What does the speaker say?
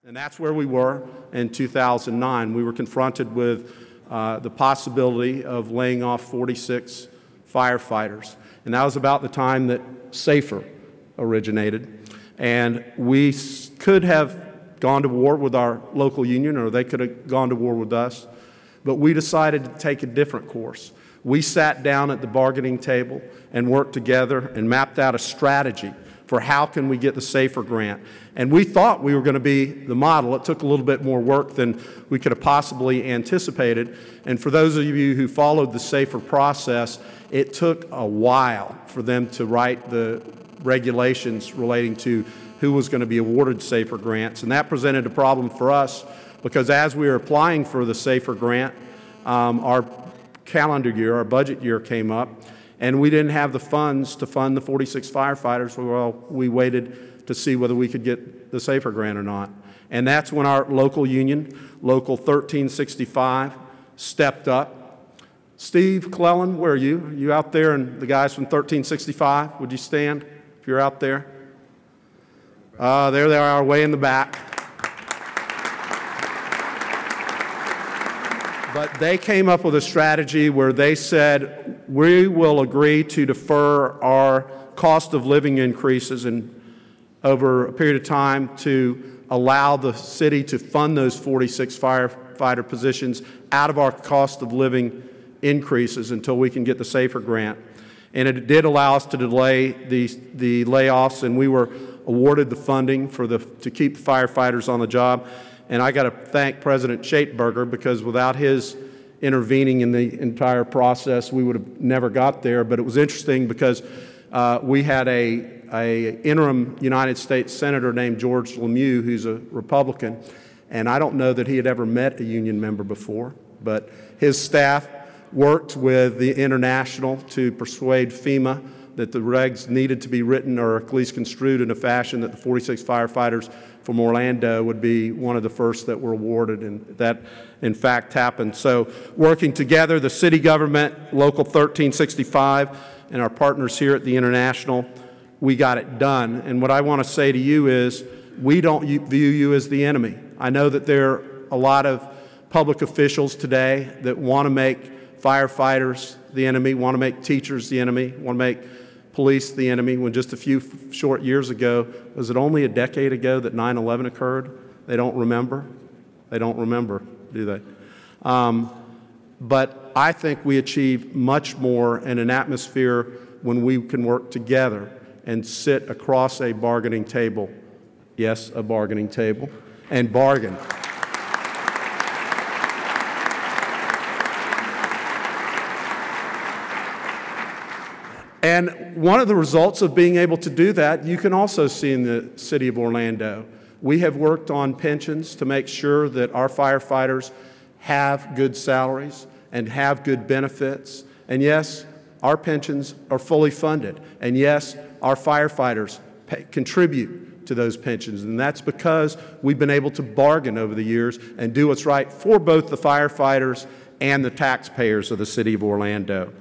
And that's where we were in 2009. We were confronted with the possibility of laying off 46 firefighters. And that was about the time that SAFER originated. And we could have gone to war with our local union, or they could have gone to war with us. But we decided to take a different course. We sat down at the bargaining table and worked together and mapped out a strategy for how can we get the SAFER grant. And we thought we were going to be the model. It took a little bit more work than we could have possibly anticipated. And for those of you who followed the SAFER process, it took a while for them to write the regulations relating to who was going to be awarded SAFER grants. And that presented a problem for us because as we were applying for the SAFER grant, our calendar year, our budget year came up, and we didn't have the funds to fund the 46 firefighters. Well, we waited to see whether we could get the SAFER grant or not. And that's when our local union, Local 1365, stepped up. Steve Clellan, where are you? Are you out there? And the guys from 1365, would you stand if you're out there? There they are, way in the back. But they came up with a strategy where they said, we will agree to defer our cost of living increases and over a period of time to allow the city to fund those 46 firefighter positions out of our cost of living increases until we can get the SAFER grant. And it did allow us to delay the layoffs, and we were awarded the funding for to keep the firefighters on the job. And I got to thank President Schaetberger, because without his intervening in the entire process, we would have never got there. But it was interesting because we had a interim United States Senator named George Lemieux, who's a Republican, and I don't know that he had ever met a union member before, but his staff worked with the International to persuade FEMA that the regs needed to be written or at least construed in a fashion that the 46 firefighters from Orlando would be one of the first that were awarded, and that in fact happened. So working together, the city government, Local 1365, and our partners here at the International, we got it done. And what I want to say to you is, we don't view you as the enemy. I know that there are a lot of public officials today that want to make firefighters the enemy, want to make teachers the enemy, want to make police the enemy, when just a few short years ago, was it only a decade ago that 9/11 occurred? They don't remember. They don't remember, do they? But I think we achieve much more in an atmosphere when we can work together and sit across a bargaining table, yes, a bargaining table, and bargain. And one of the results of being able to do that, you can also see in the city of Orlando. We have worked on pensions to make sure that our firefighters have good salaries and have good benefits. And yes, our pensions are fully funded. And yes, our firefighters contribute to those pensions. And that's because we've been able to bargain over the years and do what's right for both the firefighters and the taxpayers of the city of Orlando.